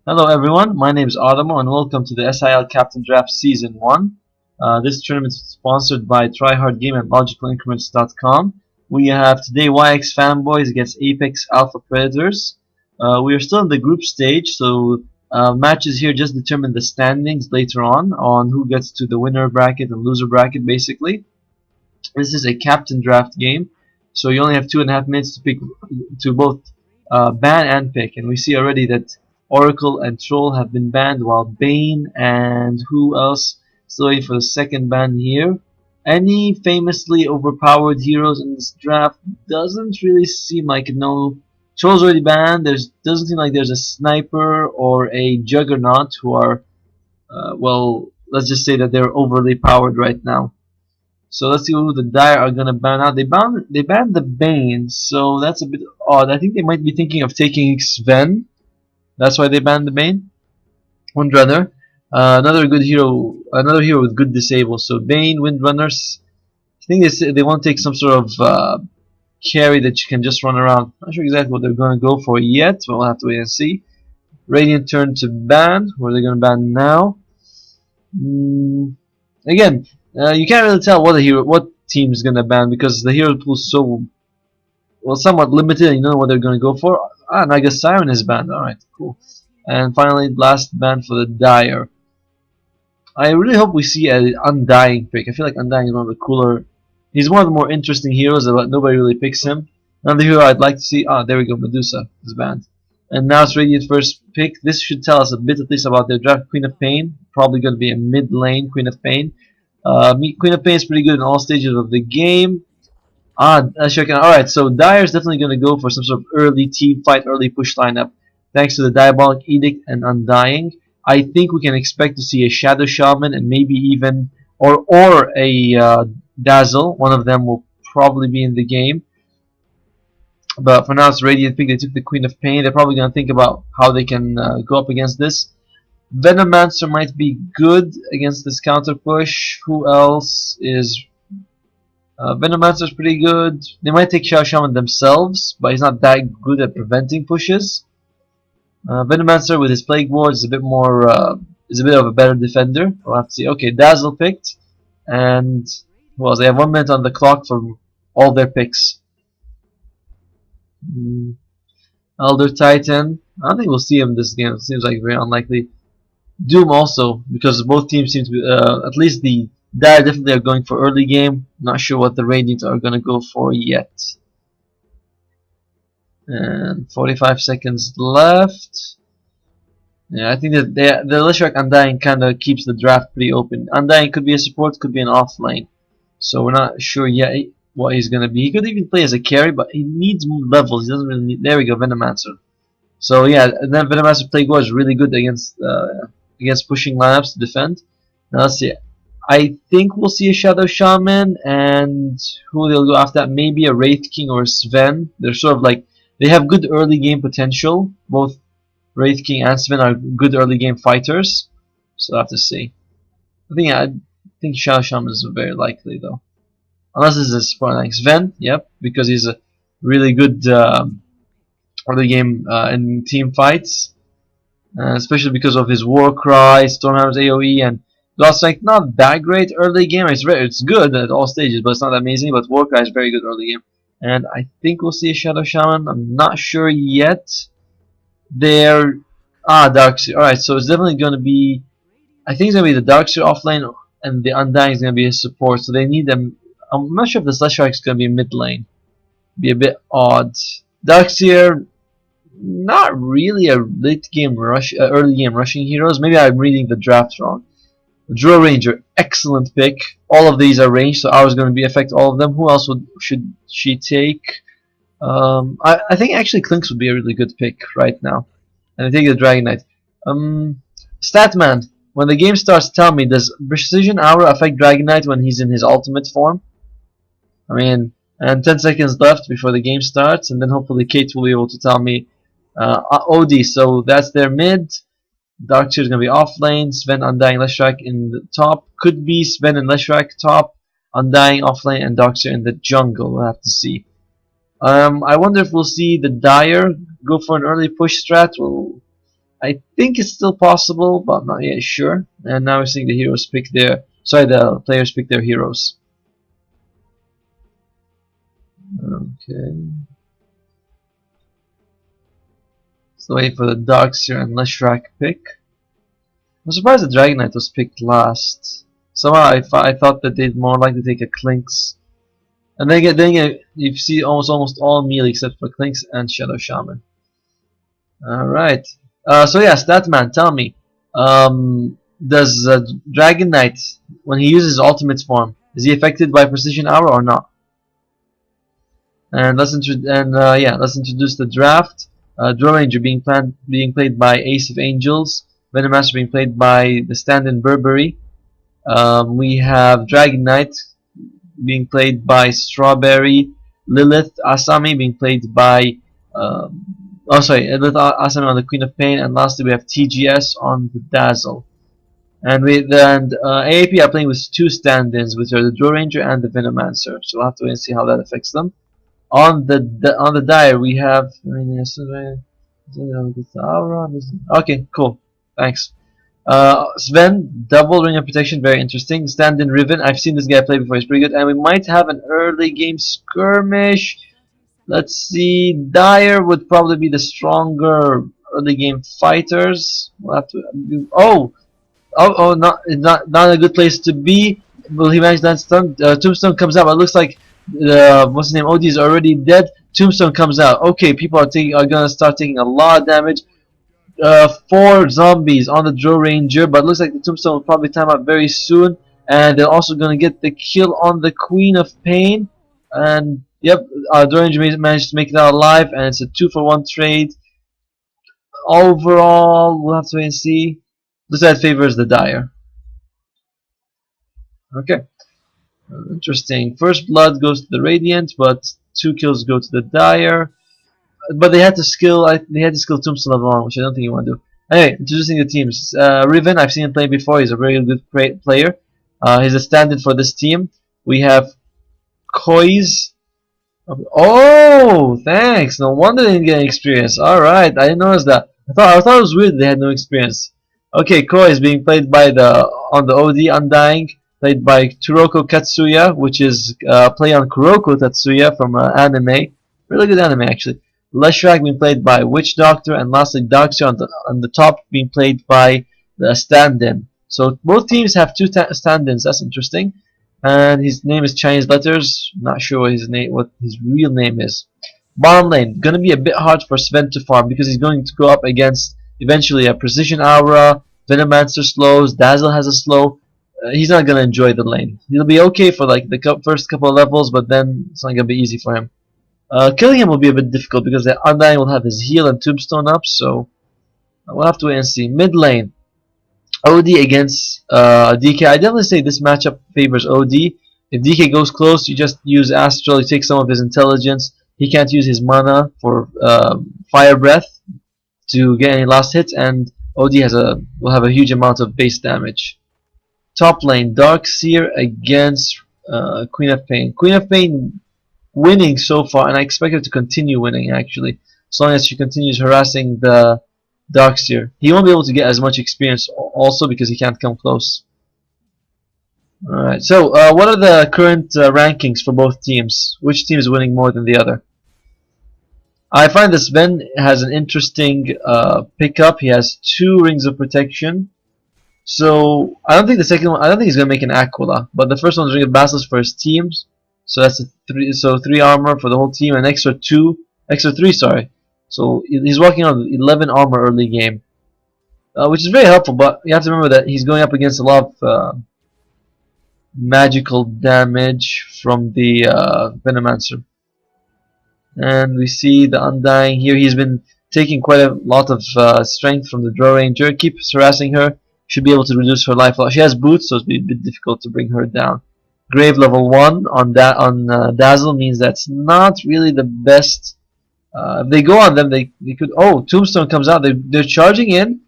Hello everyone, my name is Adamo and welcome to the SIL Captain Draft Season 1. This tournament is sponsored by TryHardGame and LogicalIncrements.com. We have today YX Fanboys against Apex Alpha Predators. We are still in the group stage, so matches here just determine the standings later on who gets to the winner bracket and loser bracket basically. This is a captain draft game, so you only have 2.5 minutes to pick to both ban and pick, and we see already that Oracle and Troll have been banned, while Bane and who else still waiting for the second ban here. Any famously overpowered heroes in this draft doesn't really seem like it. No, Troll's already banned. Doesn't seem like there's a sniper or a juggernaut who are well. Let's just say that they're overly powered right now. So let's see who the Dire are gonna ban out. They banned the Bane, so that's a bit odd. I think they might be thinking of taking Sven. That's why they banned the Bane. Windrunner, another hero with good disable. So Bane, Windrunners. I think they want to take some sort of carry that you can just run around. Not sure exactly what they're gonna go for yet, but we'll have to wait and see. Radiant turn to ban. Where are they gonna ban now? Again, you can't really tell what team is gonna ban because the hero pool is so somewhat limited, and you don't know what they're gonna go for. And I guess Siren is banned. All right, cool. And finally, last ban for the Dire. I really hope we see an Undying pick. I feel like Undying is one of the cooler. He's one of the more interesting heroes, but nobody really picks him. Another hero I'd like to see. There we go. Medusa is banned. And now it's Radiant first pick. This should tell us a bit at least about their draft. Queen of Pain, probably going to be a mid lane Queen of Pain. Queen of Pain is pretty good in all stages of the game. Alright, so Dire is definitely going to go for some sort of early team fight, early push lineup. Thanks to the Diabolic Edict and Undying. I think we can expect to see a Shadow Shaman and maybe even, or a Dazzle. One of them will probably be in the game. But for now, it's Radiant pick. They took the Queen of Pain. They're probably going to think about how they can go up against this. Venomancer might be good against this counter push. Who else is... Venomancer is pretty good. They might take Shadow Shaman themselves, but he's not that good at preventing pushes. Venomancer with his Plague Ward is a bit more... is a bit of a better defender. We'll have to see. Okay, Dazzle picked. And... well, they have 1 minute on the clock for all their picks. Elder Titan. I don't think we'll see him this game. It seems like very unlikely. Doom also, because both teams seem to be, at least the Dire definitely are going for early game. Not sure what the Radiant are going to go for yet. And 45 seconds left. Yeah, I think that the Leshrac Undying kind of keeps the draft pretty open. Undying could be a support, could be an off lane. So we're not sure yet what he's going to be. He could even play as a carry, but he needs more levels. He doesn't really need... there we go, Venomancer. So yeah, and then Venomancer Plague Ward is really good against pushing lineups to defend. Now let's see. I think we'll see a Shadow Shaman, and who they'll go after that, maybe a Wraith King or a Sven. They're sort of like, they have good early game potential. Both Wraith King and Sven are good early game fighters. So I'll have to see. I think Shadow Shaman is very likely though. Unless this is a support like Sven, yep, because he's a really good early game in team fights. Especially because of his Warcry, Stormhammer's AoE, and Lost Strike not that great early game. It's good at all stages, but it's not amazing. But Warcry is very good early game, and I think we'll see a Shadow Shaman. I'm not sure yet. Darkseer. All right, so it's definitely going to be. I think it's going to be the Darkseer offlane, and the Undying is going to be a support. So they need them. I'm not sure if the Leshrac is going to be mid lane. Be a bit odd. Darkseer. Not really a late game early game rushing heroes. Maybe I'm reading the draft wrong. Draw Ranger, excellent pick. All of these are ranged, so ours going to be affect all of them. Who else should she take? I think actually Clinks would be a really good pick right now. And I take the Dragon Knight. Statman, when the game starts, tell me, does Precision Aura affect Dragon Knight when he's in his ultimate form? I mean, and 10 seconds left before the game starts, and then hopefully Kate will be able to tell me. OD, so that's their mid. Darkseer is going to be off lane. Sven, Undying, Leshrac in the top. Could be Sven and Leshrac top. Undying off lane and Darkseer in the jungle. We'll have to see. I wonder if we'll see the Dire go for an early push strat. Well, I think it's still possible, but I'm not yet sure. And now we're seeing the heroes pick their, sorry, the players pick their heroes. Okay. So wait for the Darkseer and Leshrac pick. I'm surprised the Dragon Knight was picked last. Somehow I thought that they'd more likely take a Clinks. And then you see almost all melee except for Clinks and Shadow Shaman. Alright. So yeah, Statman, tell me. Does Dragon Knight, when he uses his ultimate form, is he affected by Precision Aura or not? And let's introduce the draft. Draw Ranger being played by Ace of Angels. Venomaster being played by the stand-in Burberry. We have Dragon Knight being played by Strawberry. Lilith Asami being played by Lilith Asami on the Queen of Pain, and lastly we have TGS on the Dazzle. And AAP are playing with two stand-ins, which are the Draw Ranger and the Venomancer. So we'll have to wait and see how that affects them. On the dire we have okay, cool, thanks. Sven, double ring of protection, very interesting. Stand-in Riven, I've seen this guy play before, he's pretty good. And we might have an early game skirmish. Let's see, Dire would probably be the stronger early game fighters. We'll have to not a good place to be. Will he manage that stun? Tombstone comes out, but it looks like what's his name? OD is already dead. Tombstone comes out. Okay, people are gonna start taking a lot of damage. 4 zombies on the Draw Ranger, but it looks like the Tombstone will probably time out very soon, and they're also gonna get the kill on the Queen of Pain. And yep, Draw Ranger managed to make it out alive, and it's a 2-for-1 trade. Overall, we'll have to wait and see. This side favors the Dire. Okay. Interesting. First blood goes to the Radiant, but 2 kills go to the Dire. But they had to skill Tombstone level 1, which I don't think you want to do. Anyway, introducing the teams. Riven, I've seen him play before. He's a very good player. He's a stand-in for this team. We have Koiz. Oh, thanks. No wonder they didn't get any experience. All right, I didn't notice that. I thought it was weird they had no experience. Okay, Koi is being played by on the OD Undying, played by Turoko Katsuya, which is play on Kuroko Tatsuya from anime. Really good anime actually. Leshrac being played by Witch Doctor, and lastly Darkseer on the top being played by the stand-in. So both teams have 2 stand-ins. That's interesting. And his name is Chinese letters. Not sure what his real name is. Bottom lane, gonna be a bit hard for Sven to farm because he's going to go up against eventually a Precision Aura, Venomancer slows, Dazzle has a slow. He's not gonna enjoy the lane. He'll be okay for like the first couple of levels, but then it's not gonna be easy for him. Killing him will be a bit difficult because the Undying will have his heal and Tombstone up, so we'll have to wait and see. Mid lane, OD against DK. I definitely say this matchup favors OD. If DK goes close, you just use Astral, you take some of his intelligence. He can't use his mana for Fire Breath to get any last hits, and OD will have a huge amount of base damage. Top lane, Darkseer against Queen of Pain. Queen of Pain winning so far, and I expect her to continue winning actually, as long as she continues harassing the Darkseer. He won't be able to get as much experience also because he can't come close. Alright, so what are the current rankings for both teams? Which team is winning more than the other? I find that Sven has an interesting pickup. He has 2 rings of protection. So I don't think the second one. I don't think he's gonna make an Aquila, but the first one's Ring of Basilisk for his teams. So that's 3 armor for the whole team, and extra 3. Sorry. So he's walking on 11 armor early game, which is very helpful. But you have to remember that he's going up against a lot of magical damage from the Venomancer. And we see the Undying here. He's been taking quite a lot of strength from the Draw Ranger. Keeps harassing her. Should be able to reduce her life loss. She has boots, so it's a bit difficult to bring her down. Grave level 1 on Dazzle means that's not really the best. If they go on them, they could. Oh, Tombstone comes out. They're charging in.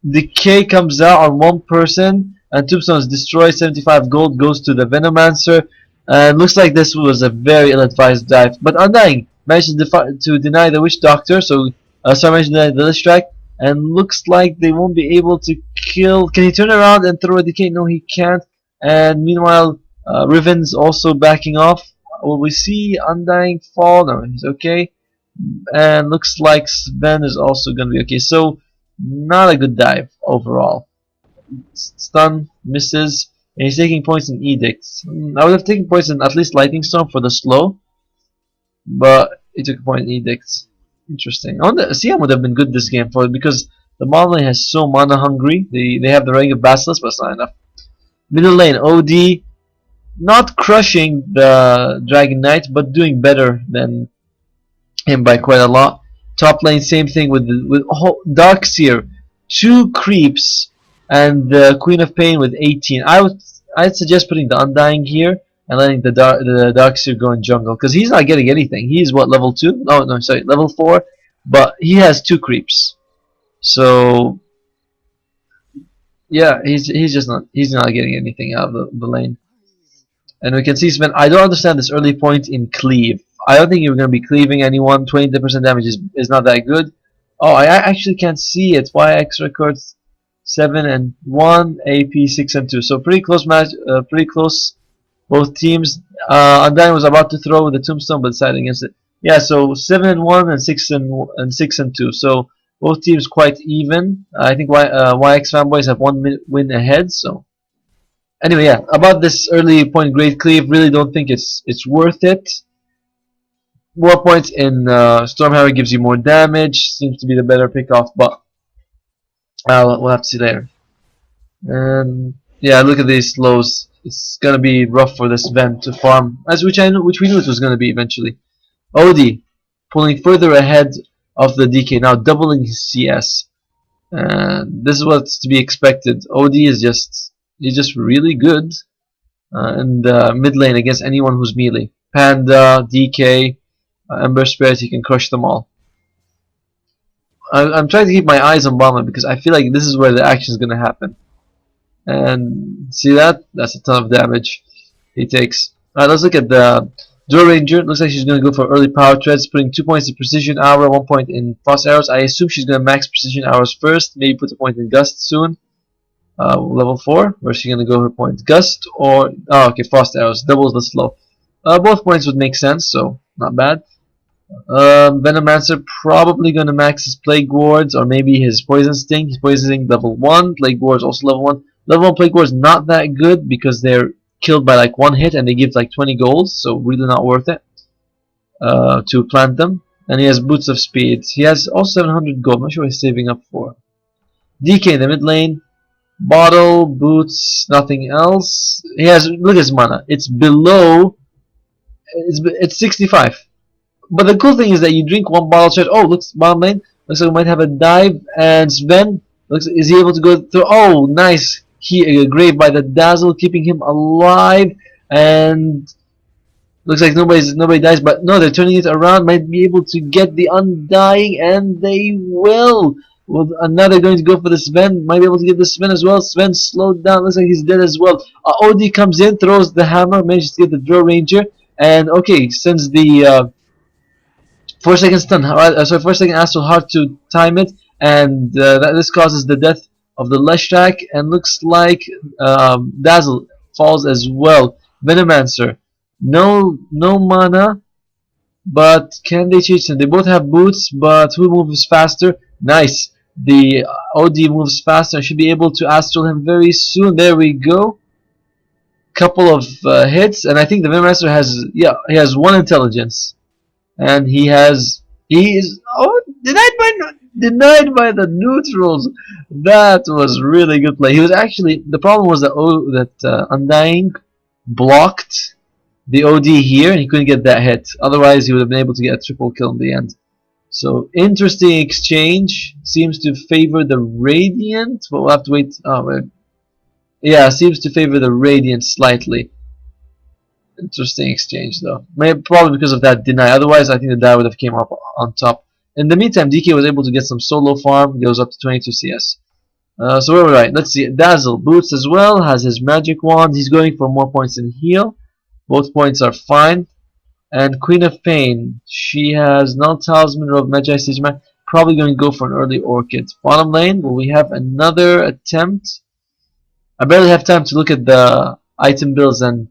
Decay comes out on one person, and Tombstone is destroyed. 75 gold goes to the Venomancer. And looks like this was a very ill-advised dive. But Undying managed to deny the Witch Doctor, so managed to deny the Leshrac. and looks like they won't be able to kill. Can he turn around and throw a decay? No, he can't. And meanwhile, Riven's also backing off. Will we see Undying fall? No, he's okay. And looks like Sven is also going to be okay. So, not a good dive overall. Stun, misses, and he's taking points in Edicts. I would have taken points in at least Lightning Storm for the slow, but he took a point in Edicts. Interesting. I wonder, CM would have been good this game for it because the Modeling has so mana hungry. They have the Ring of Basilisk, but it's not enough. Middle lane, OD, not crushing the Dragon Knight, but doing better than him by quite a lot. Top lane, same thing with Darkseer, 2 creeps, and the Queen of Pain with 18. I'd suggest putting the Undying here and letting the Darkseer go in jungle because he's not getting anything. He's what, level 2? Oh no, sorry, level 4, but he has 2 creeps. So yeah, he's not getting anything out of the lane. And we can see Sven. I don't understand this early point in cleave. I don't think you're going to be cleaving anyone. 20% damage is not that good. Oh, I actually can't see it. YX records 7 and 1, AP 6 and 2. So pretty close match. Pretty close. Both teams. Undyne was about to throw with the tombstone, but decided against it. Yeah. So 7 and 1 and 6 and 2. So both teams quite even. I think YX fanboys have 1 win ahead. So. Anyway, yeah, about this early point grade cleave, really don't think it's worth it. More points in Stormhammer gives you more damage, seems to be the better pickoff, but we'll have to see later. And yeah, look at these slows. It's gonna be rough for this Ven to farm, which we knew it was gonna be eventually. Odie pulling further ahead of the DK, now doubling his CS. And this is what's to be expected. Odie is he's just really good in the mid lane against anyone who's melee. Panda, DK, Ember Spirit, he can crush them all. I'm trying to keep my eyes on Bomber because I feel like this is where the action is going to happen. And see that? That's a ton of damage he takes. Alright, let's look at the Dual Ranger. Looks like she's going to go for early power treads, putting 2 points in precision arrow, 1 point in frost arrows. I assume she's going to max precision arrows first, maybe put a point in gust soon. Level 4. Where's she gonna go her point? Gust or okay, frost arrows doubles the slow. Both points would make sense, so not bad. Venomancer probably gonna max his Plague Wards or maybe his Poison Sting. He's poisoning level 1. Plague Wards also level 1. Level 1 Plague Wards not that good because they're killed by like 1 hit and they give like 20 golds, so really not worth it to plant them. And he has Boots of Speed. He has also 700 gold. I'm not sure what he's saving up for. DK in the mid lane. Bottle, boots, nothing else. He has, look at his mana. It's below, it's 65. But the cool thing is that you drink 1 bottle straight. Oh, looks bottom lane. Looks like we might have a dive. And Sven, is he able to go through? Oh, nice. He grave by the dazzle, keeping him alive. And looks like nobody dies. But no, they're turning it around. Might be able to get the Undying, and they will. Well, now they're going to go for the Sven. Might be able to get the Sven as well. Sven slowed down. Looks like he's dead as well. OD comes in, throws the hammer, manages to get the Draw Ranger, and okay, sends the 4 second stun. Sorry, 4 second Astral hard to time it, and this causes the death of the Leshrac, and looks like Dazzle falls as well. Venomancer, no mana, but can they change them? They both have boots, but who moves faster? Nice. The OD moves faster. I should be able to astral him very soon. There we go. Couple of hits, and I think the Venomancer has he has 1 intelligence, and he is denied by the neutrals. That was really good play. He was actually, the problem was that Undying blocked the OD here, and he couldn't get that hit. Otherwise, he would have been able to get a triple kill in the end. So interesting exchange. Seems to favor the Radiant, but we'll have to wait. Oh, yeah, seems to favor the Radiant slightly. Interesting exchange though. Maybe probably because of that deny. Otherwise, I think the die would have came up on top. In the meantime, DK was able to get some solo farm. Goes up to 22 CS. So we're right. Let's see. Dazzle boots as well. Has his magic wand. He's going for more points in heal. Both points are fine. And Queen of Pain, she has Null Talisman of Magi Siege Man. probably going to go for an early Orchid. Bottom lane, will we have another attempt? I barely have time to look at the item bills and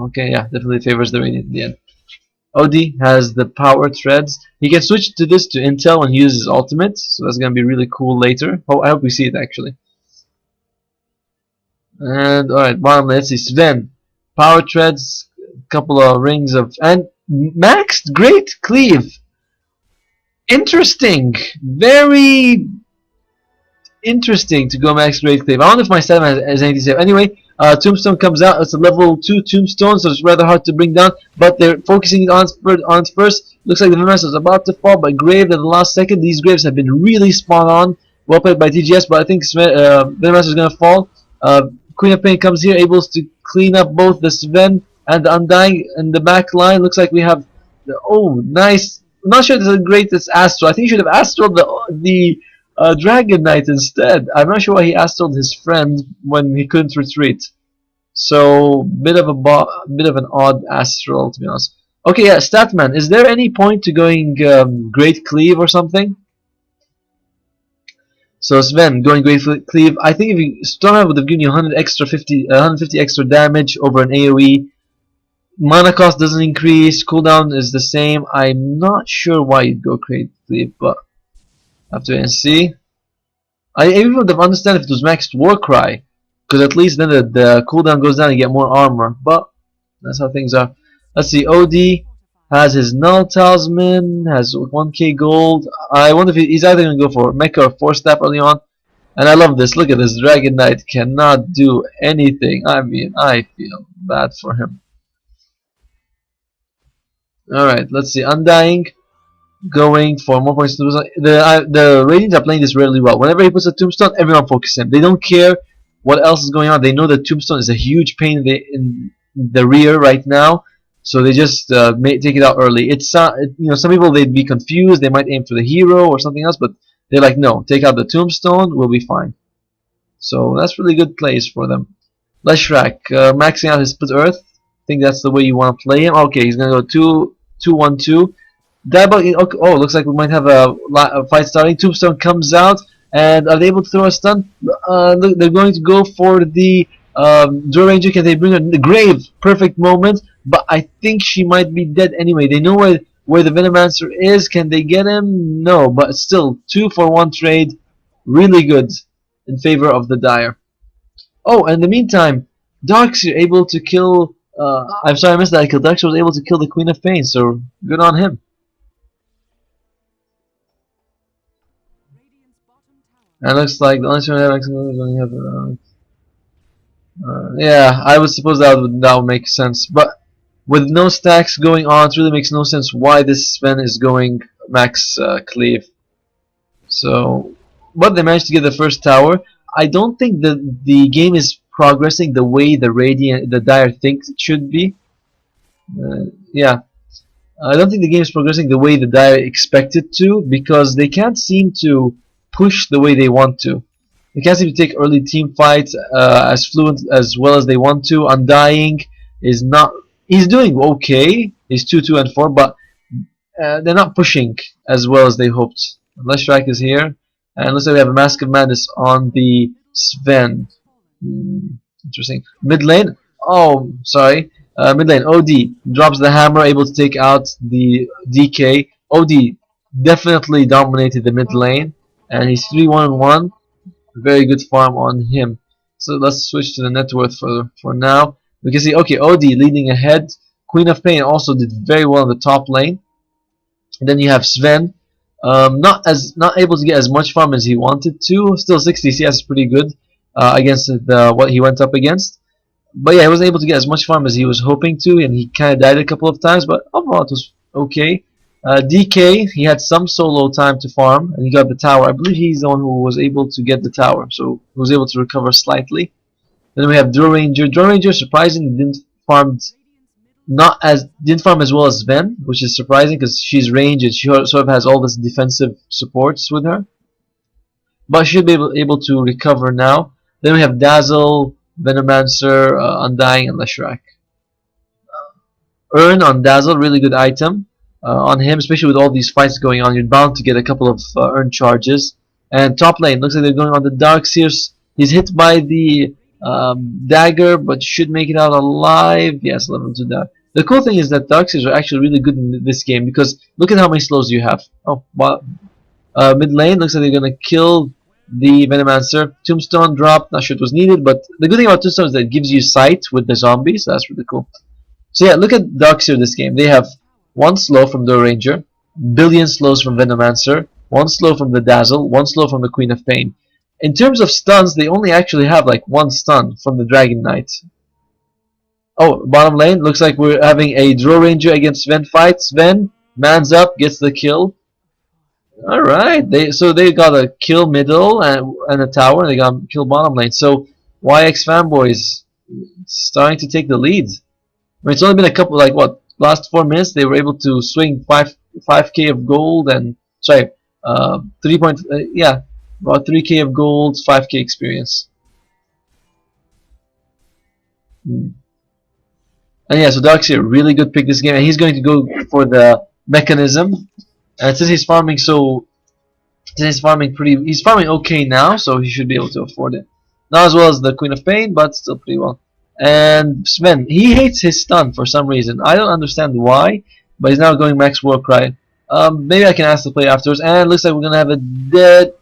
okay, yeah, definitely favors the Radiant in the end. OD has the power threads. He can switch to this to Intel when he uses his ultimate, so that's gonna be really cool later. Oh, I hope we see it actually. And alright, bottom lane, let's see. Sven, power threads, couple of rings of and maxed great cleave. Interesting, very interesting to go max great cleave. I don't know if my stat has anything to say. Anyway, Tombstone comes out. It's a level 2 Tombstone, so it's rather hard to bring down. But they're focusing on it first. Looks like the Venomaster is about to fall, but Graved at the last second. These Graves have been really spot on. Well played by TGS, but I think Venomaster is going to fall. Queen of Pain comes here, able to clean up both the Sven and the Undying in the back line. Looks like we have the nice. I'm not sure if this is great as Astro. I think he should have Astro the Dragon Knight instead. I'm not sure why he Astraled his friend when he couldn't retreat. So bit of an odd Astral, to be honest. Okay, yeah, Statman. Is there any point to going Great Cleave or something? So Sven going Great Cleave. I think if you Stormhead would have given you 150 extra damage over an AOE. Mana cost doesn't increase. Cooldown is the same. I'm not sure why you'd go Great Cleave, but have to wait and see. I even would have understand if it was maxed Warcry, because at least then the cooldown goes down and you get more armor. But that's how things are. Let's see. OD has his Null Talisman, has 1k gold. I wonder if he's either going to go for Mecha or 4-step early on. And I love this. Look at this. Dragon Knight cannot do anything. I mean, I feel bad for him. Alright, let's see. Undying. Going for more points to the Radiants are playing this really well. Whenever he puts a Tombstone, everyone focuses him. They don't care what else is going on. They know that Tombstone is a huge pain in the rear right now, so they just take it out early. It's you know, some people they'd be confused. They might aim for the hero or something else, but they're like, no, take out the Tombstone, we'll be fine. So that's really good plays for them. Leshrac maxing out his Split Earth. I think that's the way you want to play him. Okay, he's gonna go 2-1-2. Diabolic, okay, oh, looks like we might have a fight starting. Tombstone comes out, and are they able to throw a stun? Look, they're going to go for the Dual Ranger. Can they bring her the grave? Perfect moment, but I think she might be dead anyway. They know where the Venomancer is. Can they get him? No, but still 2-for-1 trade, really good in favor of the Dire. Oh, and in the meantime, Darkseer able to kill. I'm sorry, I missed that. Darkseer was able to kill the Queen of Pain, so good on him. And it looks like the only one we have. Yeah, I would suppose that would make sense. But with no stacks going on, it really makes no sense why this Sven is going max cleave. So, but they managed to get the first tower. I don't think the game is progressing the way the Dire thinks it should be. Yeah. I don't think the game is progressing the way the Dire expected to, because they can't seem to push the way they want to. They can't seem to take early team fights as fluent as well as they want to. Undying is not. He's doing okay. He's 2-2-4, but they're not pushing as well as they hoped. Leshrac is here, and looks like we have a Mask of Madness on the Sven. Interesting. Mid lane. Oh, sorry. Mid lane. OD drops the hammer, able to take out the DK. OD definitely dominated the mid lane, and he's 3-1-1. Very good farm on him. So let's switch to the net worth for now. We can see, okay, OD leading ahead. Queen of Pain also did very well in the top lane. And then you have Sven, not able to get as much farm as he wanted to. Still 60 CS is pretty good against what he went up against. But yeah, he wasn't able to get as much farm as he was hoping to, and he kind of died a couple of times. But overall, it was okay. DK, he had some solo time to farm, and he got the tower. I believe he's the one who was able to get the tower, so he was able to recover slightly. Then we have Dual Ranger. Dual Ranger, surprisingly, didn't farm as well as Sven, which is surprising because she's ranged and she sort of has all this defensive supports with her. But she'll be able to recover now. Then we have Dazzle, Venomancer, Undying, and Leshrac. Urn on Dazzle, really good item. on him, especially with all these fights going on. You're bound to get a couple of earned charges. And top lane looks like they're going on the Darkseers. He's hit by the dagger, but should make it out alive. Yes, level 2 dagger. The cool thing is that Darkseers are actually really good in this game because look at how many slows you have. Oh, wow. Mid lane looks like they're gonna kill the Venomancer. Tombstone drop, not sure it was needed, but the good thing about Tombstone is that it gives you sight with the zombies, so that's really cool. So yeah, look at Darkseer this game. They have one slow from the Ranger, billion slows from Venomancer, one slow from the Dazzle, one slow from the Queen of Pain. In terms of stuns, they only actually have like one stun from the Dragon Knight. Oh, bottom lane, looks like we're having a Draw Ranger against Sven fight. Sven mans up, gets the kill. Alright, so they got a kill middle and a tower, and they got a kill bottom lane. So YX fanboys starting to take the lead. I mean, it's only been a couple, like what, last 4 minutes they were able to swing 5k of gold and sorry, 3 point yeah, about 3k of gold, 5k experience. And yeah, so Darkseer, really good pick this game, and he's going to go for the mechanism. And since he's farming he's farming okay now, so he should be able to afford it. Not as well as the Queen of Pain, but still pretty well. And Sven, he hates his stun for some reason. I don't understand why, but he's now going max Warcry. Maybe I can ask the player afterwards. And it looks like we're gonna have a dead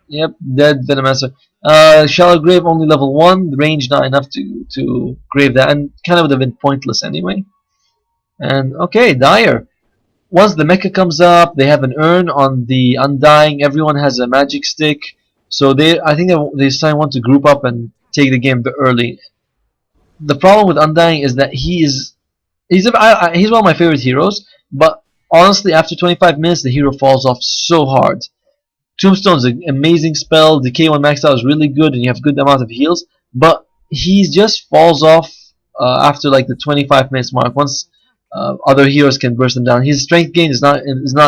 Venomancer. Shallow Grave only level 1, the range not enough to grave that, and kind of would have been pointless anyway. And okay, Dire. Once the mecha comes up, they have an urn on the Undying. Everyone has a magic stick, so I think they want to group up and take the game early. The problem with Undying is that he's one of my favorite heroes, but honestly, after 25 minutes, the hero falls off so hard. Tombstone's an amazing spell. Decay when maxed out is really good, and you have good amount of heals, but he just falls off after like the 25 minutes mark. Once other heroes can burst them down. His strength gain is not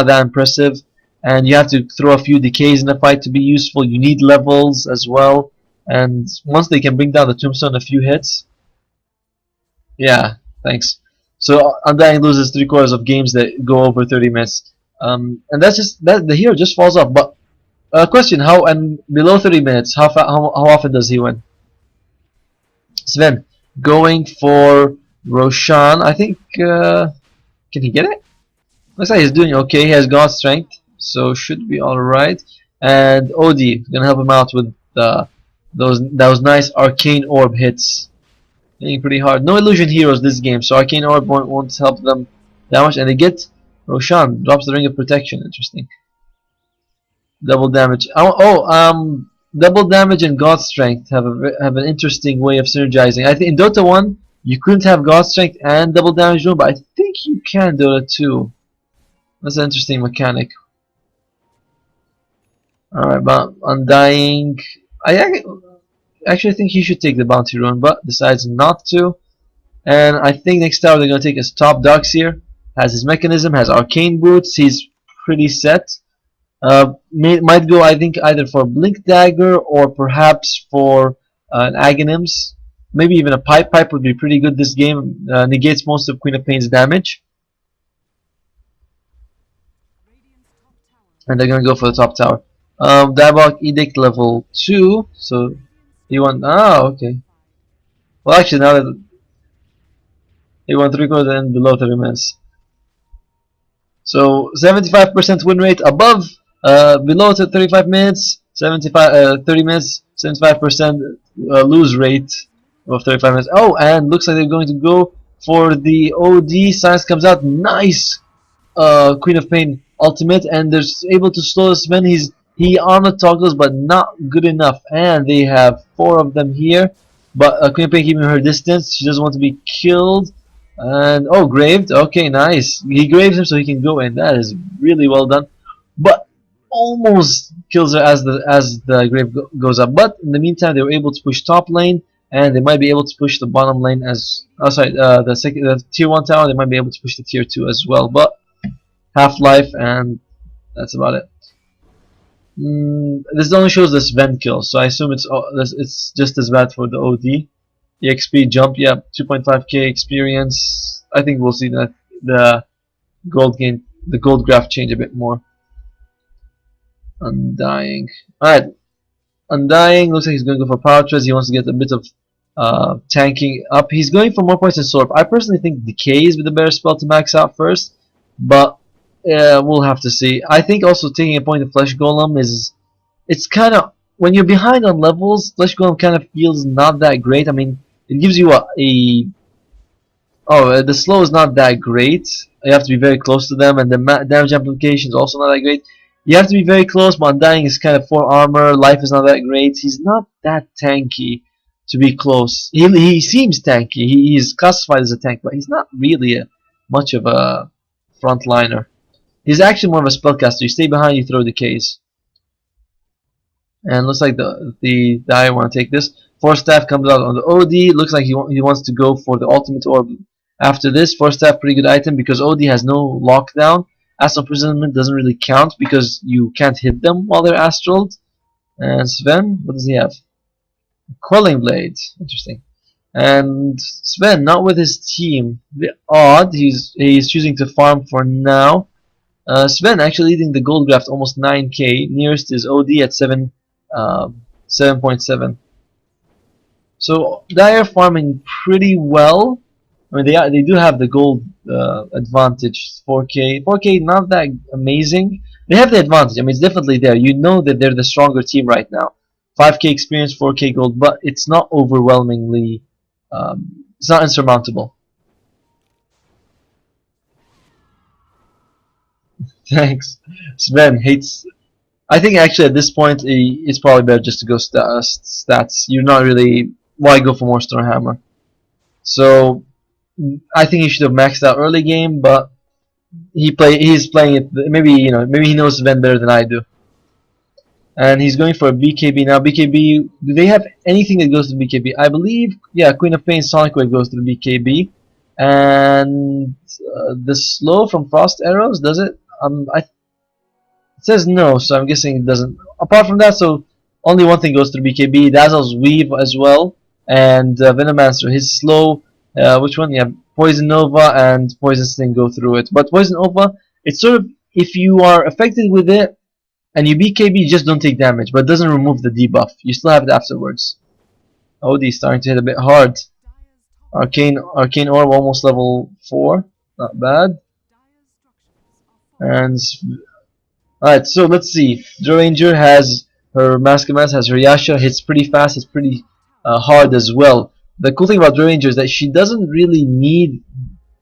that impressive, and you have to throw a few decays in the fight to be useful. You need levels as well, and once they can bring down the Tombstone a few hits, yeah, thanks. So Undying loses 3/4 of games that go over 30 minutes, and that's just that the hero just falls off. But question: how and below 30 minutes, how often does he win? Sven going for Roshan, I think, can he get it? Looks like he's doing okay. He has God Strength, so should be alright. And Odie, gonna help him out with those nice Arcane Orb hits. Hitting pretty hard. No Illusion Heroes this game, so Arcane Orb won't help them that much. And they get Roshan, drops the Ring of Protection. Interesting. Double damage. Double damage and God Strength have an interesting way of synergizing. I think in Dota 1, you couldn't have God Strength and double damage room, but I think you can do it too. That's an interesting mechanic. Alright, but Undying. I actually think he should take the bounty rune, but decides not to. And I think next tower they're going to take his top Darkseer. Has his mechanism, has arcane boots. He's pretty set. Might go, I think, either for Blink Dagger or perhaps for an Aghanims. Maybe even a pipe. Pipe would be pretty good this game. Negates most of Queen of Pain's damage. And they're gonna go for the top tower. Diabolic Edict level 2. So he won. Ah, okay. Well, actually, now that he won 3/4 and below 30 minutes. So 75% win rate above, below 35 minutes. 30 minutes. 75% lose rate. Of 35 minutes. Oh, and looks like they're going to go for the OD. Science comes out. Nice Queen of Pain ultimate, and they're able to slow Sven. He armor toggles, but not good enough. And they have 4 of them here, but Queen of Pain keeping her distance. She doesn't want to be killed. And oh, graved. Okay, nice. He graves him so he can go in. That is really well done. But almost kills her as the grave goes up. But in the meantime, they were able to push top lane. And they might be able to push the bottom lane as the tier 1 tower. They might be able to push the tier 2 as well, but Half-Life, and that's about it. This only shows the Sven kill, so I assume it's just as bad for the OD. EXP jump, yeah, 2.5k experience. I think we'll see that the gold gain the gold graph change a bit more. Undying. Alright, Undying looks like he's going to go for power treads. He wants to get a bit of tanking up. He's going for more points than Sorp. I personally think Decay is the better spell to max out first, but we'll have to see. I think also taking a point of Flesh Golem is, it's kind of, when you're behind on levels, Flesh Golem kind of feels not that great. I mean, it gives you the slow is not that great. You have to be very close to them, and the damage amplification is also not that great. You have to be very close, but Undying is kind of 4 armor. Life is not that great. He's not that tanky to be close. He seems tanky. He is classified as a tank, but he's not really much of a frontliner. He's actually more of a spellcaster. You stay behind, you throw decays. And looks like the I want to take this. Force Staff comes out on the OD. Looks like he wants to go for the ultimate orb after this. Force Staff, pretty good item because OD has no lockdown. Astral Imprisonment doesn't really count because you can't hit them while they're astraled. And Sven, what does he have? Quelling Blade. Interesting. And Sven, not with his team. A bit odd. He's choosing to farm for now. Sven actually leading the gold graft almost 9k. Nearest is OD at 7.7. So they are farming pretty well. I mean, they do have the gold advantage. 4k not that amazing. They have the advantage. I mean, it's definitely there. You know that they're the stronger team right now. 5k experience, 4k gold, but it's not overwhelmingly. It's not insurmountable. Thanks. Sven hates. I think actually at this point it's probably better just to go stats. You're not really. Why go for more Stormhammer? So I think he should have maxed out early game, but he's playing it. Maybe he knows Sven better than I do. And he's going for a BKB now. BKB. Do they have anything that goes to BKB? I believe, yeah, Queen of Pain Sonic Wave goes to the BKB, and the slow from Frost Arrows, does it? It says no, so I'm guessing it doesn't. Apart from that, so only one thing goes to the BKB. Dazzle's Weave as well, and Venomancer. His slow, which one? Yeah, Poison Nova and Poison Sting go through it. But Poison Nova, it's sort of, if you are affected with it and you BKB, you just don't take damage, but it doesn't remove the debuff. You still have it afterwards. OD starting to hit a bit hard. Arcane Orb almost level 4, not bad. And alright, so let's see. Droranger has her Masquerade, has her Yasha, hits pretty fast, hits pretty hard as well. The cool thing about Droranger is that she doesn't really need.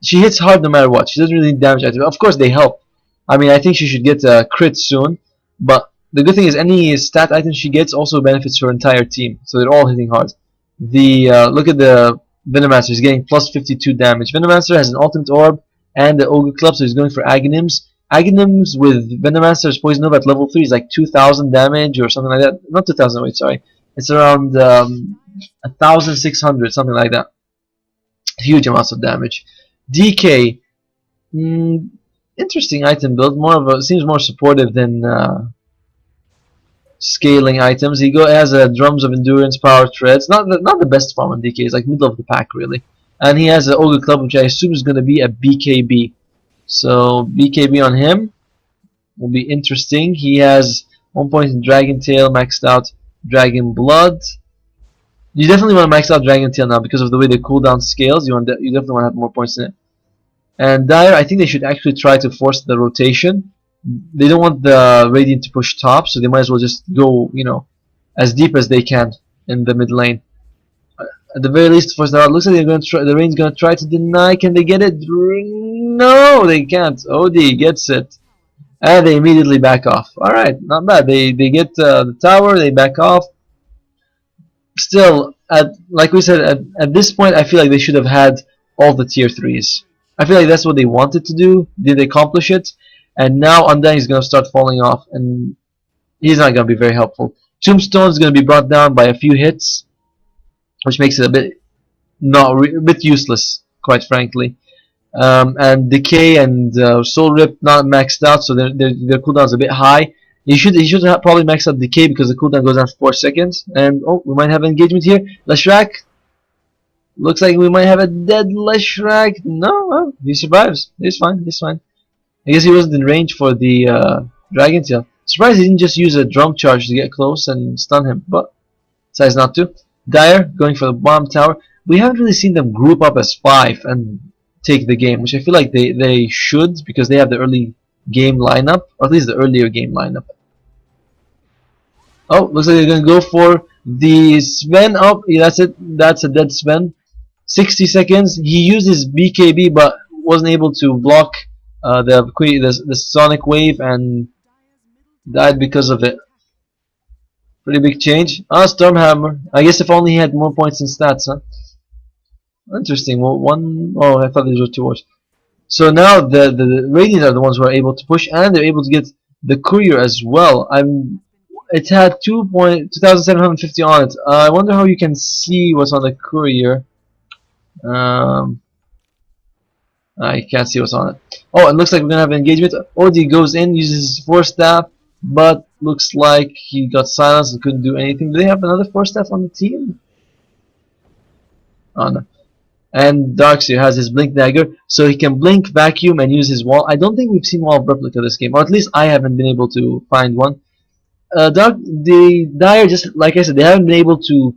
She hits hard no matter what. She doesn't really need damage items. Of course, they help. I mean, I think she should get a crit soon. But the good thing is, any stat item she gets also benefits her entire team. So they're all hitting hard. Look at the Venomancer. He's getting plus 52 damage. Venomancer has an Ultimate Orb and the Ogre Club, so he's going for Aghanim's. Aghanim's with Venomancer's Poison Nova at level 3 is like 2,000 damage or something like that. Not 2,000, wait, sorry. It's around 1,600, something like that. Huge amounts of damage. DK, interesting item build. Seems more supportive than scaling items. He has Drums of Endurance, Power Treads. Not the best farm on DK. It's like middle of the pack really. And he has an Ogre Club, which I assume is going to be a BKB. So BKB on him will be interesting. He has 1 point in Dragon Tail, maxed out Dragon Blood. You definitely want to max out Dragon Tail now because of the way the cooldown scales. You definitely want to have more points in it. And Dire, I think they should actually try to force the rotation. They don't want the Radiant to push top, so they might as well just go, as deep as they can in the mid lane. At the very least, force that out. Looks like they're going to try. The Rain's going to try to deny. Can they get it? No, they can't. OD gets it, and they immediately back off. All right, not bad. They get the tower. They back off. Still, like we said, at this point, I feel like they should have had all the tier 3s. I feel like that's what they wanted to do. Did they accomplish it? And now Undying is going to start falling off, and he's not going to be very helpful. Tombstone is going to be brought down by a few hits, which makes it a bit useless, quite frankly. And Decay and Soul Rip not maxed out, so their cooldown is a bit high. He should probably max out Decay because the cooldown goes down for 4 seconds. And oh, we might have engagement here. Leshrac. Looks like we might have a dead Leshrac. No, he survives. He's fine. He's fine. I guess he wasn't in range for the Dragon Tail. Surprised he didn't just use a drum charge to get close and stun him, but decides not to. Dire going for the bomb tower. We haven't really seen them group up as 5 and take the game, which I feel like they should, because they have the early game lineup, or at least the earlier game lineup. Oh, looks like they're gonna go for the Sven. Oh, yeah, that's it. That's a dead Sven. 60 seconds. He used his BKB, but wasn't able to block the Sonic Wave and died because of it. Pretty big change. Ah, Stormhammer. I guess if only he had more points in stats, huh? Interesting. Well, oh, I thought these were 2 wars. So now the Radiant are the ones who are able to push, and they're able to get the Courier as well. It had 2,750 on it. I wonder how you can see what's on the Courier. I can't see what's on it. Oh, it looks like we're gonna have an engagement. Odie goes in, uses his 4-staff, but looks like he got silenced and couldn't do anything. Do they have another 4-staff on the team? Oh no. And Darkseer has his Blink Dagger, so he can blink, vacuum, and use his wall. I don't think we've seen Wall of Replica this game, or at least I haven't been able to find one. The Dire, just like I said, they haven't been able to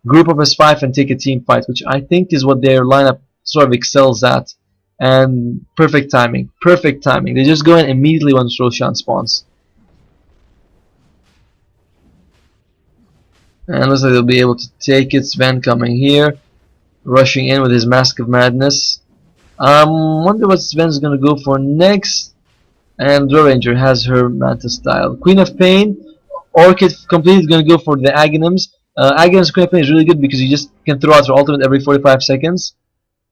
group up as 5 and take a team fight, which I think is what their lineup sort of excels at. And perfect timing. Perfect timing. They just go in immediately when Roshan spawns. And looks like they'll be able to take it. Sven coming here, rushing in with his Mask of Madness. Wonder what Sven's gonna go for next. And Draw Ranger has her Manta style. Queen of Pain. Orchid completely gonna go for the Aghanims. Aghanims Queen of Pain is really good because you just can throw out your ultimate every 45 seconds.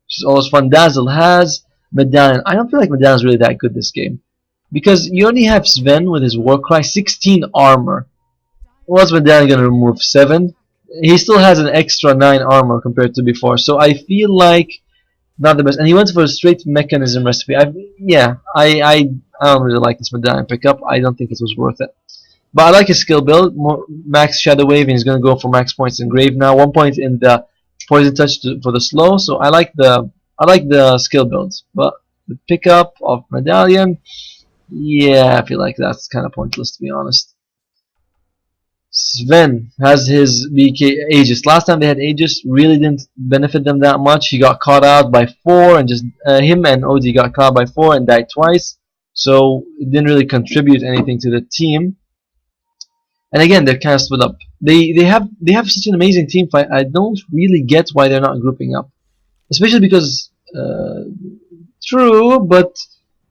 Which is always fun. Dazzle has Medallion. I don't feel like Medallion is really that good this game, because you only have Sven with his Warcry, 16 armor. What's Medallion gonna remove? 7? He still has an extra 9 armor compared to before, so I feel like not the best. And he went for a straight mechanism recipe. I don't really like this Medallion pickup. I don't think it was worth it. But I like his skill build. More max Shadow Wave, and he's gonna go for max points in Grave now. 1 point in the Poison Touch for the slow. So I like the skill builds. But the pickup of Medallion, yeah, I feel like that's kind of pointless, to be honest. Sven has his BK Aegis. Last time they had Aegis, really didn't benefit them that much. He got caught out by 4, and just him and Odie got caught by 4 and died twice. So it didn't really contribute anything to the team. And again, they're kind of split up. They have such an amazing team fight. I don't really get why they're not grouping up, especially because true, but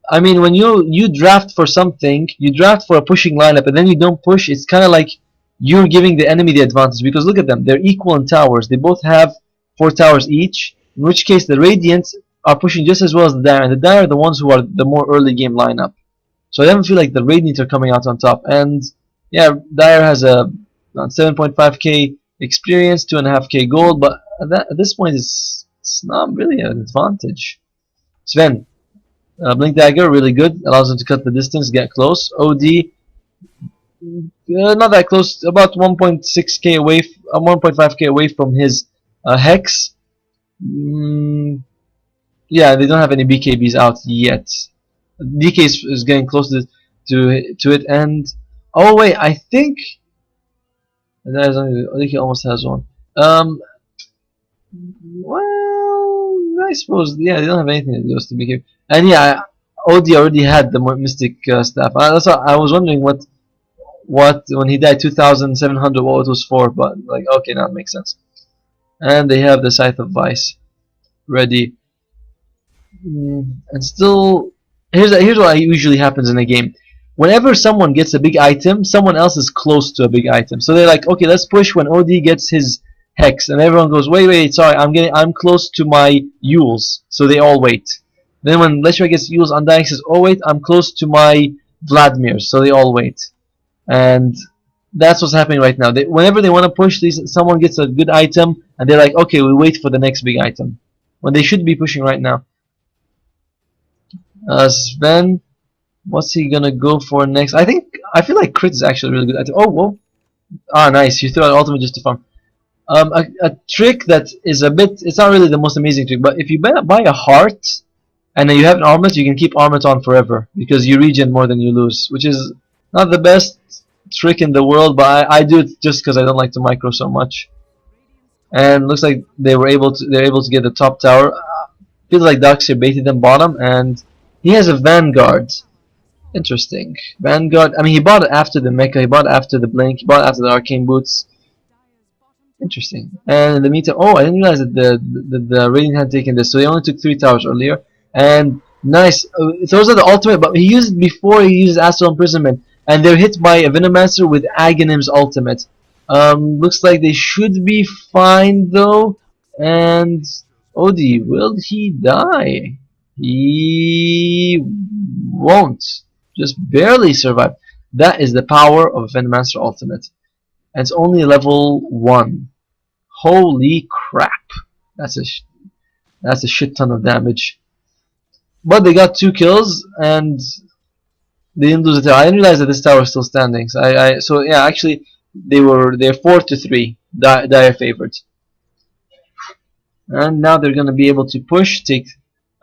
I mean, when you draft for something, you draft for a pushing lineup, and then you don't push. It's kind of like you're giving the enemy the advantage, because look at them. They're equal in towers. They both have 4 towers each. In which case, the Radiants are pushing just as well as the Dire, and the Dire are the ones who are the more early game lineup. So I don't feel like the Radiants are coming out on top. And yeah, Dire has a 7.5k experience, 2.5k gold, but at this point it's not really an advantage. Sven, Blink Dagger, really good, allows him to cut the distance, get close. OD, not that close, about 1.6k away, 1.5k away from his Hex. Yeah, they don't have any BKBs out yet. DK is getting close to it, and oh wait, I think he almost has one. Well, I suppose, yeah, they don't have anything that goes to BKB. And yeah, OD already had the Mystic staff. That's why I was wondering what when he died 2,700, what it was for. But like, okay, now it makes sense. And they have the Scythe of Vice ready. And still, here's what usually happens in a game. Whenever someone gets a big item, someone else is close to a big item. So they're like, okay, let's push when OD gets his Hex, and everyone goes, wait, sorry, I'm close to my Yules. So they all wait. Then when Leshra gets Yules, Undying says, oh wait, I'm close to my Vladimir. So they all wait. And that's what's happening right now. Whenever they want to push, someone gets a good item, and they're like, okay, we wait for the next big item, when they should be pushing right now. Sven, what's he gonna go for next? I feel like Crit is actually a really good item. Oh, whoa! Ah, nice. You threw out ultimate just to farm. A trick that is a bit. It's not really the most amazing trick, but if you buy a heart, And then you have an armlet, you can keep armlet on forever because you regen more than you lose, which is not the best trick in the world, but I do it just because I don't like to micro so much. And looks like they're able to get the top tower. Feels like Darkseer baited them bottom, and he has a Vanguard. Interesting. Vanguard. I mean, he bought it after the Mecha, he bought it after the Blink, he bought it after the Arcane Boots. Interesting. And in the meantime, oh, I didn't realize that the Radiant had taken this, so they only took 3 towers earlier. And nice. Those are the ultimate, but he used it before he used Astral Imprisonment, and they're hit by a Venomancer with Aghanim's ultimate. Looks like they should be fine though. And Odie, will he die? He won't. Just barely survive. That is the power of a Venomancer ultimate. And it's only level 1. Holy crap. That's a shit ton of damage. But they got 2 kills and they didn't lose the tower. I didn't realize that this tower is still standing. So yeah, actually they're 4-3. Dire favorites. And now they're gonna be able to push, take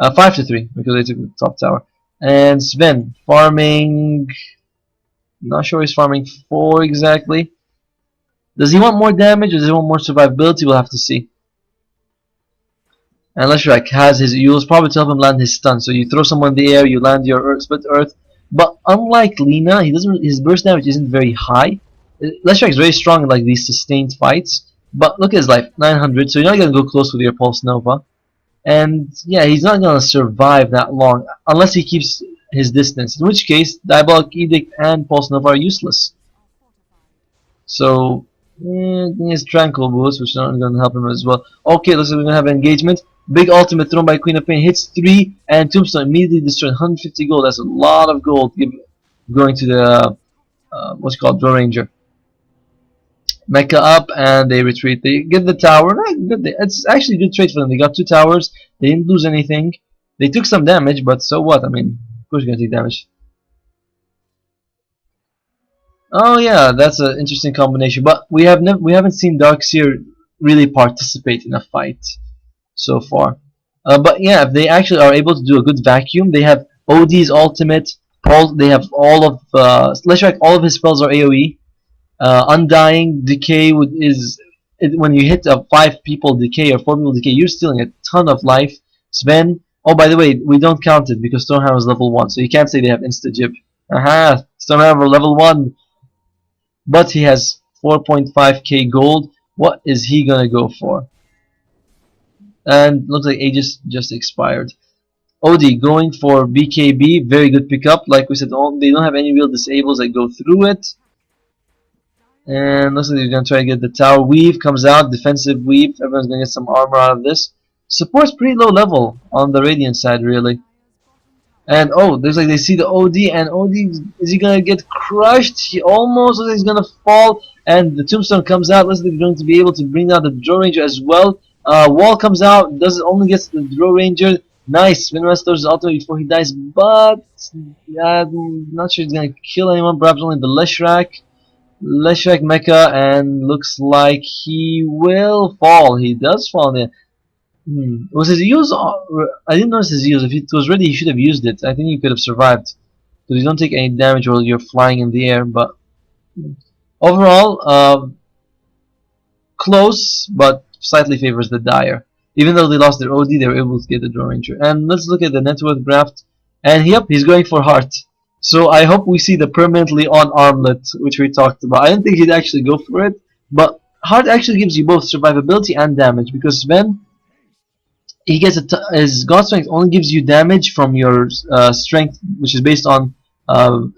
5-3 because they took the top tower. And Sven farming, not sure he's farming 4 exactly. Does he want more damage or does he want more survivability? We'll have to see. And Leshrac has his Euls probably to help him land his stun. So you throw someone in the air, you land your split earth. But unlike Lina, his burst damage isn't very high. Leshrac is very strong in like these sustained fights. But look at his life, 900. So you're not gonna go close with your Pulse Nova. And yeah, he's not gonna survive that long unless he keeps his distance. In which case, Diabolic Edict and Pulse Nova are useless. So he has Tranquil Boost, which is not going to help him as well. Okay, looks like we're going to have engagement. Big ultimate thrown by Queen of Pain, hits 3, and Tombstone immediately destroyed. 150 gold, that's a lot of gold going to the, what's it called, Draw Ranger. Mecha up, and they retreat. They get the tower. It's actually a good trade for them. They got 2 towers, they didn't lose anything. They took some damage, but so what? I mean, of course you're going to take damage. Oh yeah, that's an interesting combination. But we haven't seen Darkseer really participate in a fight so far. But yeah, if they actually are able to do a good vacuum, they have OD's ultimate. They have all of Leshrac. All of his spells are AOE. Undying Decay when you hit a 5 people decay or 4 people decay, you're stealing a ton of life. Sven. Oh, by the way, we don't count it because Stormhammer is level 1, so you can't say they have insta jib. Aha! Stormhammer level 1. But he has 4.5k gold. What is he gonna go for? And looks like Aegis just expired. Odie going for BKB, very good pickup. Like we said, they don't have any real disables that go through it. And looks like they're gonna try to get the tower. Weave comes out, defensive weave. Everyone's gonna get some armor out of this. Support's pretty low level on the Radiant side, really. And oh, there's like they see the OD, and OD, is he gonna get crushed? He almost looks like he's gonna fall, and the Tombstone comes out. Looks like they're going to be able to bring down the Draw Ranger as well. Wall comes out, doesn't only gets the Draw Ranger. Nice, Minras throws his ultimate before he dies, but I'm not sure he's gonna kill anyone. Perhaps only the Leshrac Mecha, and looks like he will fall. He does fall there. Was his use? I didn't notice his use. If it was ready, he should have used it. I think he could have survived. Because you don't take any damage while you're flying in the air. But overall, close, but slightly favors the Dire. Even though they lost their OD, they were able to get the Draw Ranger. And let's look at the net worth graph. And yep, he's going for Heart. So I hope we see the permanently on armlet, which we talked about. I didn't think he'd actually go for it. But Heart actually gives you both survivability and damage. Because Sven, he gets his God Strength only gives you damage from your strength, which is based on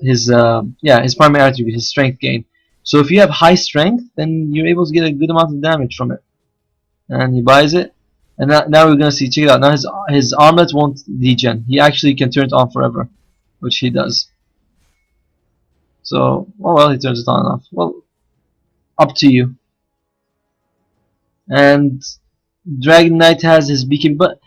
his primary attribute, his strength gain. So if you have high strength, then you're able to get a good amount of damage from it. And he buys it, and now we're gonna see. Check it out. Now his armlet won't degen. He actually can turn it on forever, which he does. So well, he turns it on and off. Well, up to you. And Dragon Knight has his BKB, but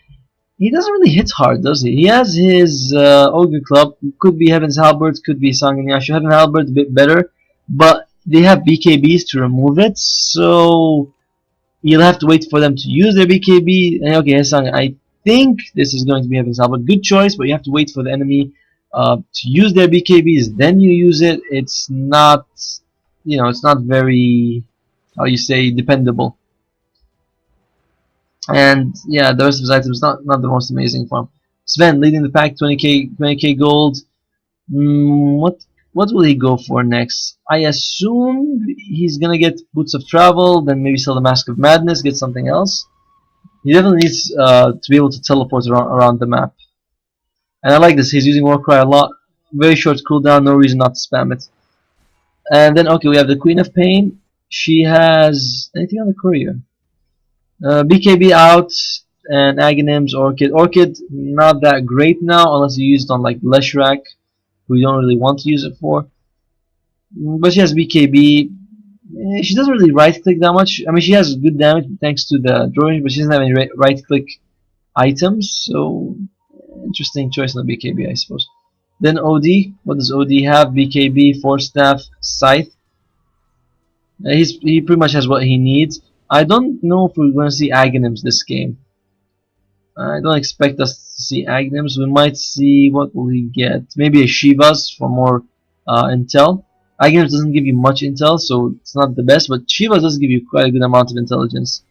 he doesn't really hit hard, does he? He has his Ogre Club, could be Heaven's Halberd, could be Sanguinashu. Heaven's Halberd a bit better, but they have BKBs to remove it, so you'll have to wait for them to use their BKB. And okay, think this is going to be Heaven's Help. A good choice, but you have to wait for the enemy to use their BKBs, then you use it. It's not, it's not very, how you say, dependable. And yeah, the rest of his items not the most amazing farm. Sven leading the pack, 20k gold. What will he go for next? I assume he's gonna get Boots of Travel, then maybe sell the Mask of Madness, get something else. He definitely needs to be able to teleport around the map. And I like this. He's using Warcry a lot. Very short cooldown, no reason not to spam it. And then okay, we have the Queen of Pain. She has anything on the courier? BKB out and Aghanims, Orchid. Orchid not that great now unless you use it on like Leshrac, who you don't really want to use it for. But she has BKB. She doesn't really right click that much. I mean, she has good damage thanks to the drawing, but she doesn't have any right click items. So interesting choice on the BKB, I suppose. Then OD. What does OD have? BKB, Force Staff, Scythe. He pretty much has what he needs. I don't know if we're going to see Aghanims this game. I don't expect us to see Aghanims. We might see, what will he get? Maybe a Shiva's for more intel. Aghanims doesn't give you much intel, so it's not the best, but Shiva's does give you quite a good amount of intelligence.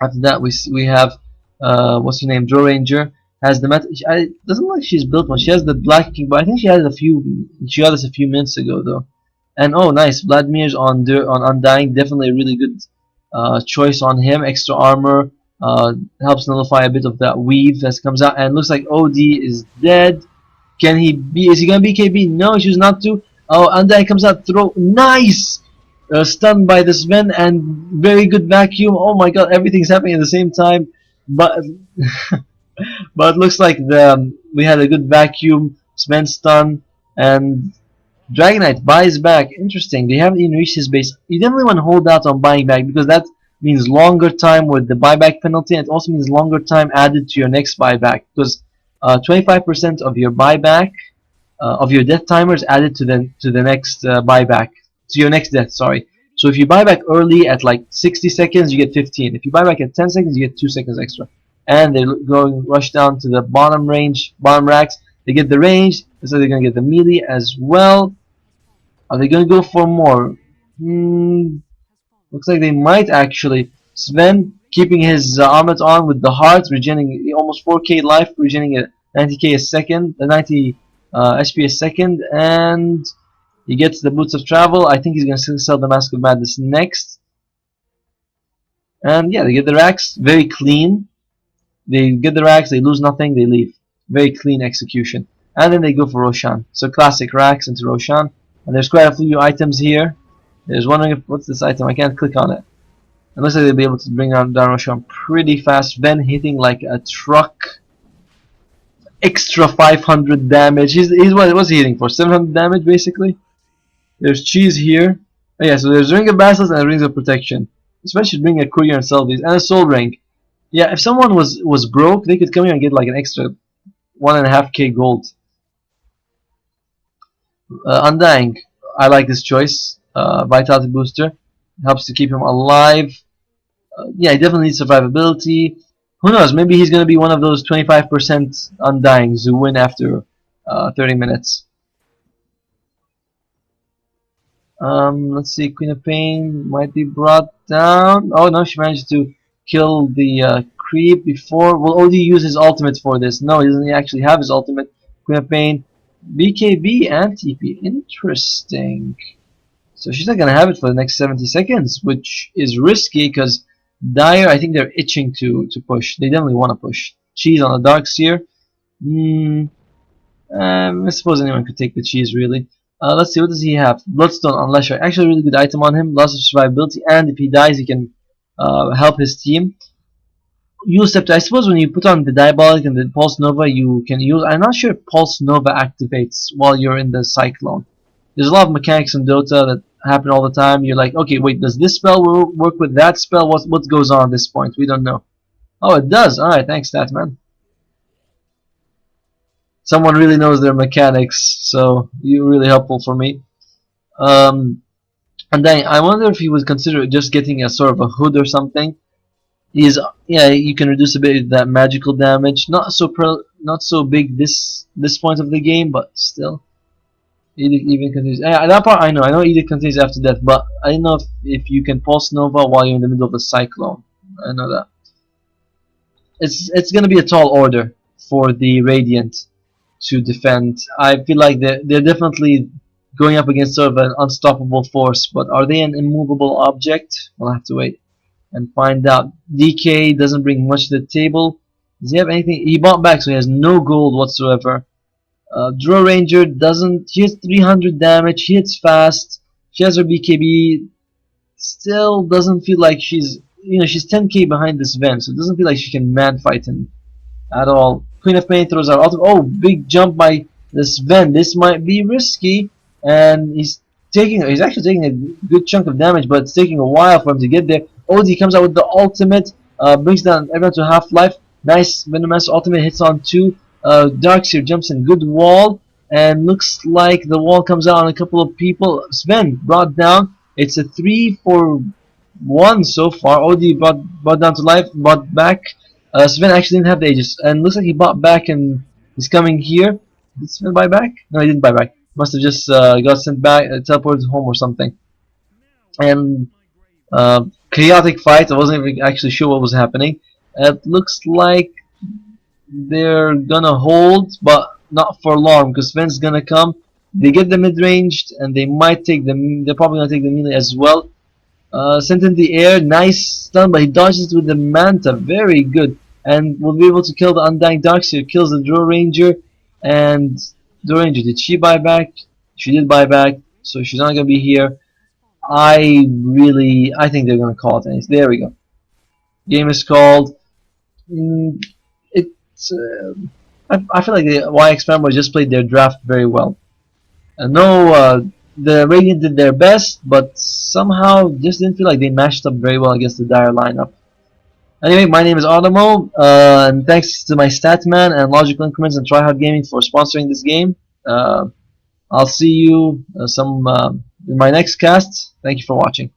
After that, we have, what's her name? Draw Ranger. Has the doesn't look like she's built one. She has the Black King, but I think she had she got this a few minutes ago though. And oh, nice, Vladimir's on Undying, definitely a really good choice on him. Extra armor helps nullify a bit of that weave that comes out. And looks like OD is dead. Can he be? Is he gonna BKB? No, he chooses not to. Oh, Undying comes out, throw, nice. Stunned by the Sven and very good vacuum. Oh my God, everything's happening at the same time. But but it looks like we had a good vacuum. Sven stun and Dragonite buys back. Interesting. They haven't even reached his base. You definitely want to hold out on buying back because that means longer time with the buyback penalty, and it also means longer time added to your next buyback because 25% of your buyback of your death timer is added to the next buyback, to your next death. Sorry. So if you buy back early at like 60 seconds, you get 15. If you buy back at 10 seconds, you get 2 seconds extra. And they're going rush down to the bottom racks. They get the range, so they're gonna get the melee as well. Are they going to go for more? Looks like they might actually. Sven keeping his armlet on with the heart, regenerating almost 4k life, regenerating at 90k a second, 90 HP a second, and he gets the Boots of Travel. I think he's going to sell the Mask of Madness next. And yeah, they get the racks, very clean. They get the racks, they lose nothing, they leave. Very clean execution. And then they go for Roshan. So classic racks into Roshan. And there's quite a few items here. There's wondering if what's this item? I can't click on it. It looks like they'll be able to bring down Roshan pretty fast. Then hitting like a truck. Extra 500 damage. He's what's he hitting for? 700 damage basically. There's cheese here. Oh, yeah, so there's Ring of Basilisk and Rings of Protection. Especially bring a courier and sell these. And a soul ring. Yeah, if someone was broke, they could come here and get like an extra 1.5k gold. Undying, I like this choice. Vitality booster helps to keep him alive. Yeah, he definitely needs survivability. Who knows? Maybe he's gonna be one of those 25% Undyings who win after 30 minutes. Let's see. Queen of Pain might be brought down. Oh no, she managed to kill the creep before. Will OD use his ultimate for this? No, he doesn't actually have his ultimate. Queen of Pain. BKB and TP. Interesting. So she's not gonna have it for the next 70 seconds, which is risky because Dire, I think they're itching to push. They definitely want to push. Cheese on the Dark Seer. I suppose anyone could take the cheese really. Let's see, what does he have? Bloodstone on Lesher. Actually a really good item on him. Lots of survivability, and if he dies he can help his team. Use Scepter. I suppose when you put on the Diabolic and the Pulse Nova, you can use. I'm not sure if Pulse Nova activates while you're in the Cyclone. There's a lot of mechanics in Dota that happen all the time. You're like, okay, wait, does this spell work with that spell? What goes on at this point? We don't know. Oh, it does. All right, thanks, Statman. Someone really knows their mechanics, so you're really helpful for me. And then I wonder if he would consider just getting a sort of a hood or something. He's yeah, you can reduce a bit of that magical damage. Not so big this point of the game, but still. Edict even continues. That part I know. I know Edict continues after death, but I don't know if you can pulse Nova while you're in the middle of a cyclone. I know that. It's gonna be a tall order for the Radiant to defend. I feel like they're definitely going up against sort of an unstoppable force, but are they an immovable object? We'll have to wait and find out. DK doesn't bring much to the table. Does he have anything? He bought back, so he has no gold whatsoever. Draw Ranger doesn't. She hits 300 damage. She hits fast. She has her BKB. Still doesn't feel like she's 10k behind this Ven, so it doesn't feel like she can man fight him at all. Queen of Pain throws out ultimate. Oh, big jump by this Ven. This might be risky, and he's actually taking a good chunk of damage, but it's taking a while for him to get there. OD comes out with the ultimate, brings down everyone to half life. Nice Venomous ultimate hits on 2. Darkseer jumps in, good wall, and looks like the wall comes out on a couple of people. Sven brought down. It's a 3 for 1 so far. OD brought down to life, brought back. Sven actually didn't have the Aegis, and looks like he bought back and he's coming here. Did Sven buy back? No, he didn't buy back. Must have just got sent back, teleported home or something. And chaotic fight. I wasn't even actually sure what was happening. It looks like they're gonna hold, but not for long, because Sven's gonna come. They get the mid-ranged, and they might take the. They're probably gonna take the melee as well. Sent in the air, nice stun, but he dodges with the Manta, very good, and will be able to kill the Undying Darkseer. Kills the Draw Ranger, and Draw Ranger, did she buy back? She did buy back, so she's not gonna be here. I think they're gonna call it. There we go. Game is called. Mm, it's. I feel like the YXFB just played their draft very well. No, the Radiant did their best, but somehow just didn't feel like they matched up very well against the Dire lineup. Anyway, my name is Automo, and thanks to my Statman and Logical Increments and Tryhard Gaming for sponsoring this game. I'll see you in my next cast. Thank you for watching.